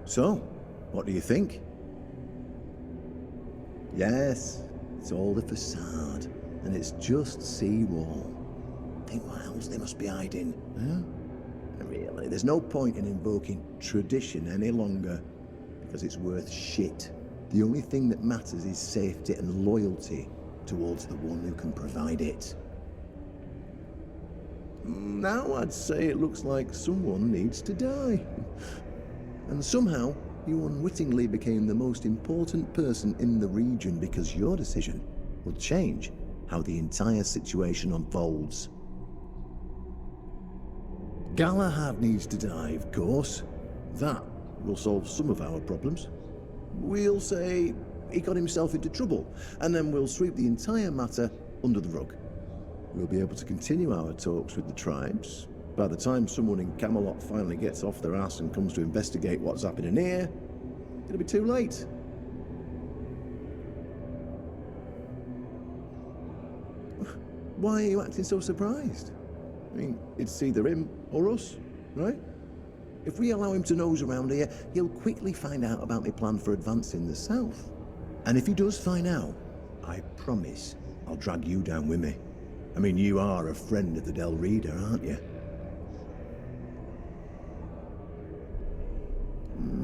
So, what do you think? Yes, it's all the facade, and it's just seawall. Think what else they must be hiding, huh? And really, there's no point in invoking tradition any longer, because it's worth shit. The only thing that matters is safety and loyalty towards the one who can provide it. Now I'd say it looks like someone needs to die. And somehow, you unwittingly became the most important person in the region because your decision will change how the entire situation unfolds. Galahad needs to die, of course. That will solve some of our problems. We'll say he got himself into trouble, and then we'll sweep the entire matter under the rug. We'll be able to continue our talks with the tribes. By the time someone in Camelot finally gets off their ass and comes to investigate what's happening here, it'll be too late. Why are you acting so surprised? I mean, it's either him or us, right? If we allow him to nose around here, he'll quickly find out about my plan for advancing the south. And if he does find out, I promise I'll drag you down with me. I mean, you are a friend of the Del Reader, aren't you?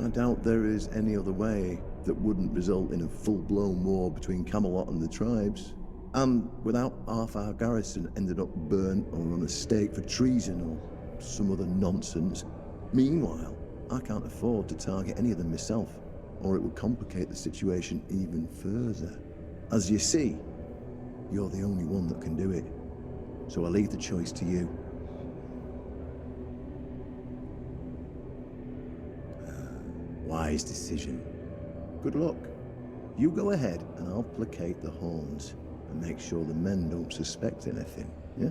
I doubt there is any other way that wouldn't result in a full-blown war between Camelot and the tribes. And without half our garrison ended up burnt or on a stake for treason or some other nonsense. Meanwhile, I can't afford to target any of them myself, or it would complicate the situation even further. As you see, you're the only one that can do it. So I'll leave the choice to you. Wise decision. Good luck. You go ahead and I'll placate the horns and make sure the men don't suspect anything, yeah?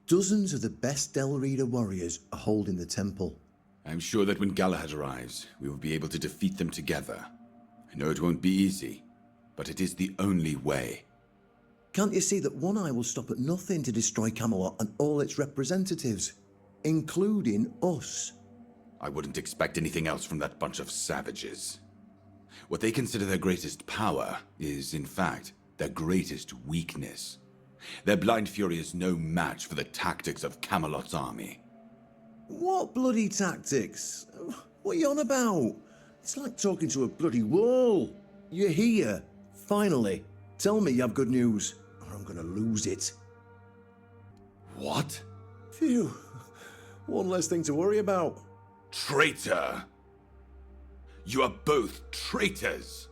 Dozens of the best Del Reader warriors are holding the temple. I'm sure that when Galahad arrives, we will be able to defeat them together. I know it won't be easy, but it is the only way. Can't you see that One Eye will stop at nothing to destroy Camelot and all its representatives, including us? I wouldn't expect anything else from that bunch of savages. What they consider their greatest power is, in fact, their greatest weakness. Their blind fury is no match for the tactics of Camelot's army. What bloody tactics? What are you on about? It's like talking to a bloody wall. You're here, finally. Tell me you have good news, or I'm gonna lose it. What? Phew. One less thing to worry about. Traitor! You are both traitors!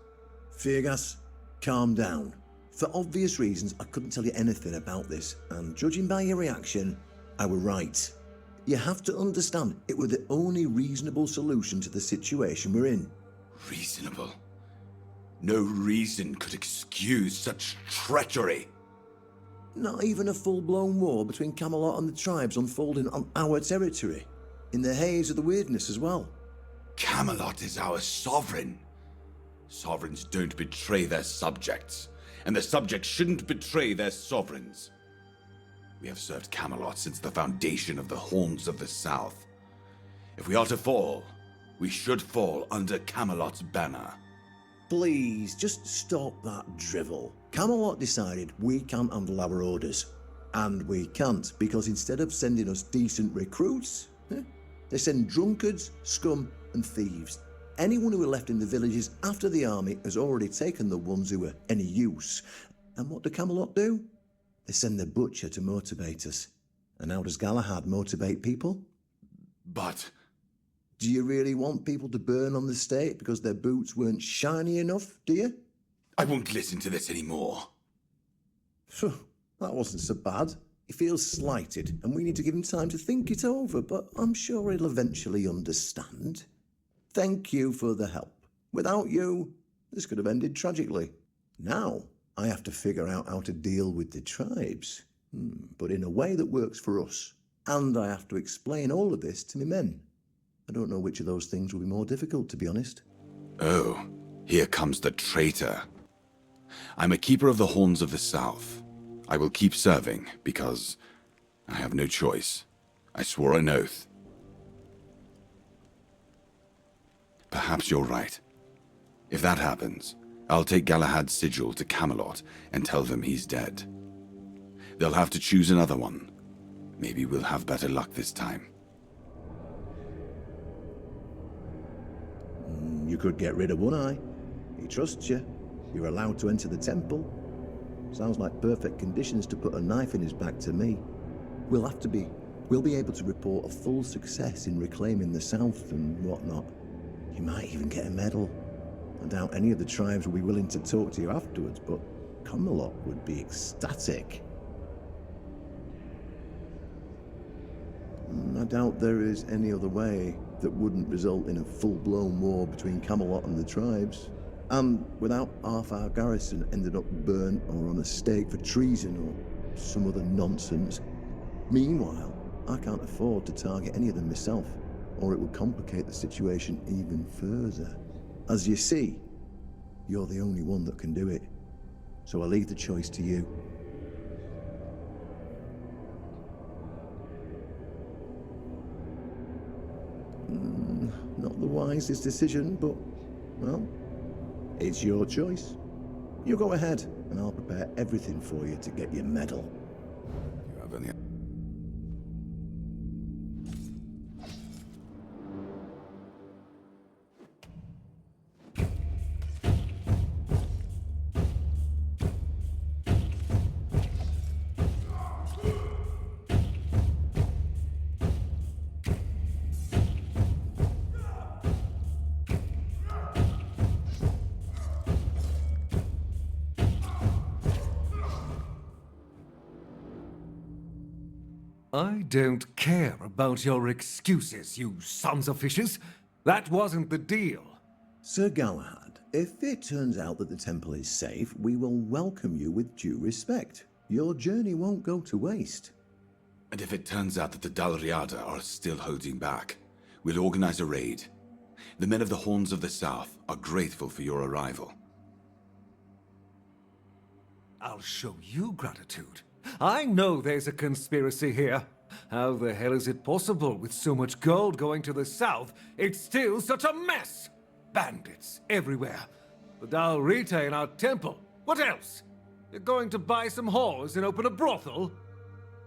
Fergus, calm down. For obvious reasons, I couldn't tell you anything about this, and judging by your reaction, I were right. You have to understand, it were the only reasonable solution to the situation we're in. Reasonable? No reason could excuse such treachery. Not even a full-blown war between Camelot and the tribes unfolding on our territory, in the haze of the Wyrdness as well. Camelot is our sovereign. Sovereigns don't betray their subjects, and the subjects shouldn't betray their sovereigns. We have served Camelot since the foundation of the Horns of the South. If we are to fall, we should fall under Camelot's banner. Please, just stop that drivel. Camelot decided we can't handle our orders. And we can't, because instead of sending us decent recruits, they send drunkards, scum, and thieves. Anyone who are left in the villages after the army has already taken the ones who were any use. And what do Camelot do? They send their butcher to motivate us. And how does Galahad motivate people? But... Do you really want people to burn on the stake because their boots weren't shiny enough, do you? I won't listen to this anymore. Phew, that wasn't so bad. He feels slighted, and we need to give him time to think it over, but I'm sure he'll eventually understand. Thank you for the help. Without you, this could have ended tragically. Now, I have to figure out how to deal with the tribes, but in a way that works for us. And I have to explain all of this to my men. I don't know which of those things will be more difficult, to be honest. Oh, here comes the traitor. I'm a keeper of the Horns of the South. I will keep serving, because I have no choice. I swore an oath. Perhaps you're right. If that happens, I'll take Galahad's sigil to Camelot and tell them he's dead. They'll have to choose another one. Maybe we'll have better luck this time. You could get rid of One Eye. He trusts you. You're allowed to enter the temple. Sounds like perfect conditions to put a knife in his back to me. We'll be able to report a full success in reclaiming the South and whatnot. You might even get a medal. I doubt any of the tribes will be willing to talk to you afterwards, but Camelot would be ecstatic. I doubt there is any other way that wouldn't result in a full-blown war between Camelot and the tribes. And without half our garrison ended up burnt or on a stake for treason or some other nonsense. Meanwhile, I can't afford to target any of them myself, or it would complicate the situation even further. As you see, you're the only one that can do it. So I leave the choice to you. Not the wisest decision, but, well, it's your choice. You go ahead, and I'll prepare everything for you to get your medal. You have any... I don't care about your excuses, you sons of fishes. That wasn't the deal. Sir Galahad, if it turns out that the temple is safe, we will welcome you with due respect. Your journey won't go to waste. And if it turns out that the Dalriada are still holding back, we'll organize a raid. The men of the Horns of the South are grateful for your arrival. I'll show you gratitude. I know there's a conspiracy here. How the hell is it possible, with so much gold going to the south, it's still such a mess? Bandits everywhere. The Dalrita in our temple. What else? You're going to buy some whores and open a brothel?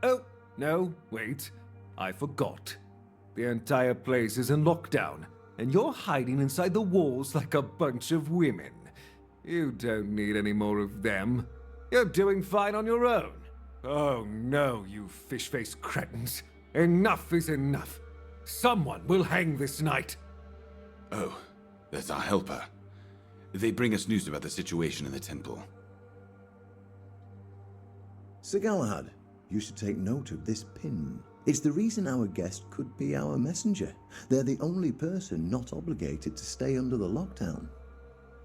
Oh, no, wait. I forgot. The entire place is in lockdown, and you're hiding inside the walls like a bunch of women. You don't need any more of them. You're doing fine on your own. Oh no, you fish-faced cretins. Enough is enough. Someone will hang this night. Oh, that's our helper. They bring us news about the situation in the temple. Sir Galahad, you should take note of this pin. It's the reason our guest could be our messenger. They're the only person not obligated to stay under the lockdown.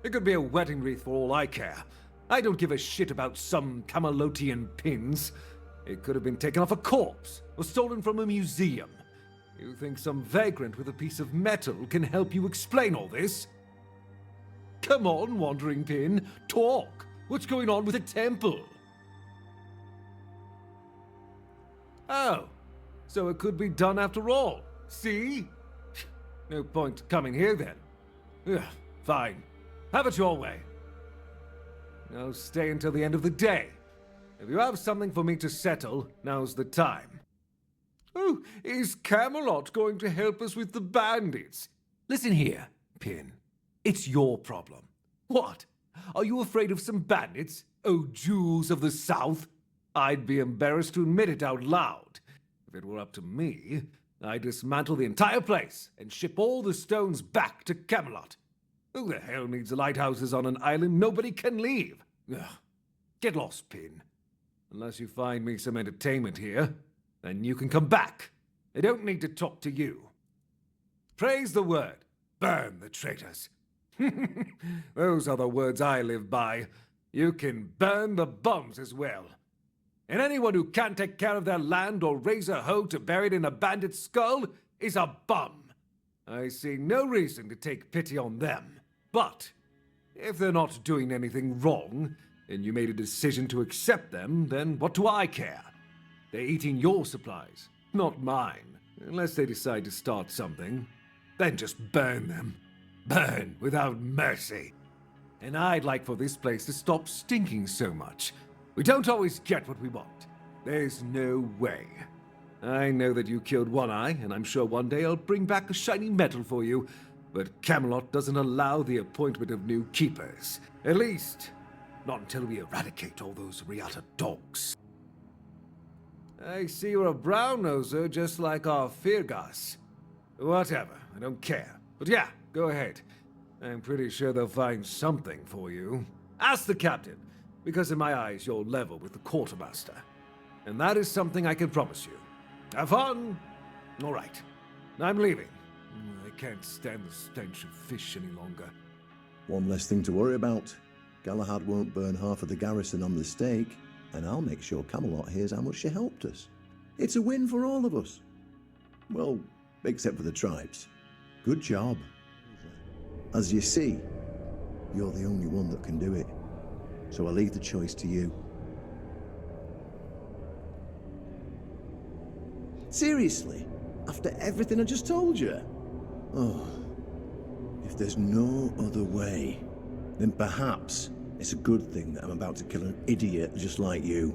It could be a wedding wreath for all I care. I don't give a shit about some Camelotian pins. It could have been taken off a corpse or stolen from a museum. You think some vagrant with a piece of metal can help you explain all this? Come on, wandering pin, talk. What's going on with the temple? Oh, so it could be done after all. See? No point coming here then. Ugh, fine. Have it your way. I'll stay until the end of the day. If you have something for me to settle, now's the time. Oh, is Camelot going to help us with the bandits? Listen here, Pin. It's your problem. What? Are you afraid of some bandits? Oh, jewels of the South? I'd be embarrassed to admit it out loud. If it were up to me, I'd dismantle the entire place and ship all the stones back to Camelot. Who the hell needs lighthouses on an island nobody can leave? Ugh. Get lost, Pin. Unless you find me some entertainment here, then you can come back. I don't need to talk to you. Praise the word. Burn the traitors. Those are the words I live by. You can burn the bums as well. And anyone who can't take care of their land or raise a hoe to bury it in a bandit's skull is a bum. I see no reason to take pity on them. But if they're not doing anything wrong, and you made a decision to accept them, then what do I care? They're eating your supplies, not mine. Unless they decide to start something, then just burn them. Burn without mercy. And I'd like for this place to stop stinking so much. We don't always get what we want. There's no way. I know that you killed One Eye, and I'm sure one day I'll bring back a shiny medal for you. But Camelot doesn't allow the appointment of new keepers. At least, not until we eradicate all those Riata dogs. I see you're a brown-noser just like our Firgas. Whatever, I don't care. But yeah, go ahead. I'm pretty sure they'll find something for you. Ask the captain, because in my eyes you're level with the quartermaster. And that is something I can promise you. Have fun! All right, I'm leaving. I can't stand the stench of fish any longer. One less thing to worry about. Galahad won't burn half of the garrison on the stake, and I'll make sure Camelot hears how much she helped us. It's a win for all of us. Well, except for the tribes. Good job. As you see, you're the only one that can do it. So I leave the choice to you. Seriously? After everything I just told you? Oh, if there's no other way, then perhaps it's a good thing that I'm about to kill an idiot just like you.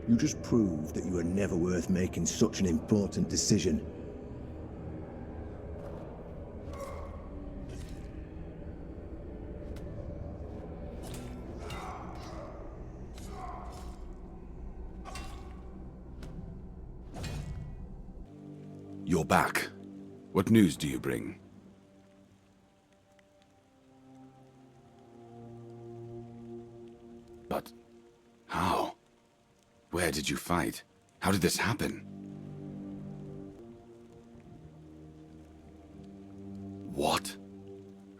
You just proved that you were never worth making such an important decision. You're back. What news do you bring? But how? Where did you fight? How did this happen? What?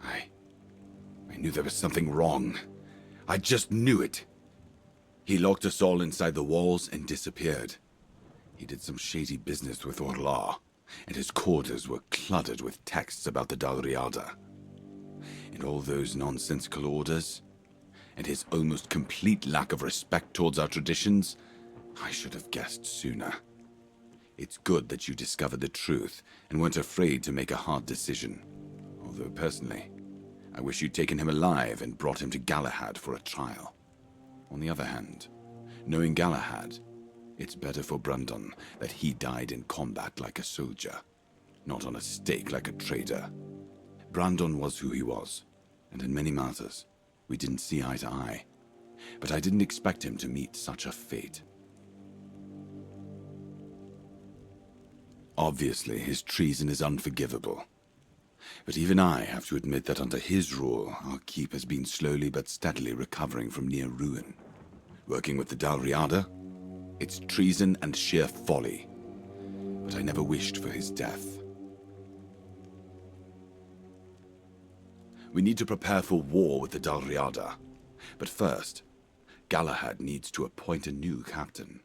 I knew there was something wrong. I just knew it. He locked us all inside the walls and disappeared. He did some shady business with Orla, and his quarters were cluttered with texts about the Dalriada. And all those nonsensical orders, and his almost complete lack of respect towards our traditions, I should have guessed sooner. It's good that you discovered the truth and weren't afraid to make a hard decision. Although personally, I wish you'd taken him alive and brought him to Galahad for a trial. On the other hand, knowing Galahad, it's better for Brandon that he died in combat like a soldier, not on a stake like a traitor. Brandon was who he was, and in many matters, we didn't see eye to eye. But I didn't expect him to meet such a fate. Obviously, his treason is unforgivable. But even I have to admit that under his rule, our keep has been slowly but steadily recovering from near ruin. Working with the Dalriada, it's treason and sheer folly. But I never wished for his death. We need to prepare for war with the Dalriada. But first, Galahad needs to appoint a new captain.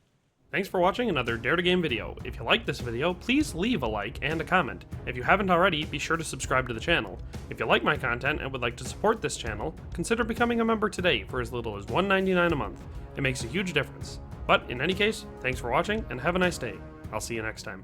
Thanks for watching another Dare to Game video. If you liked this video, please leave a like and a comment. If you haven't already, be sure to subscribe to the channel. If you like my content and would like to support this channel, consider becoming a member today for as little as $1.99 a month. It makes a huge difference. But in any case, thanks for watching and have a nice day. I'll see you next time.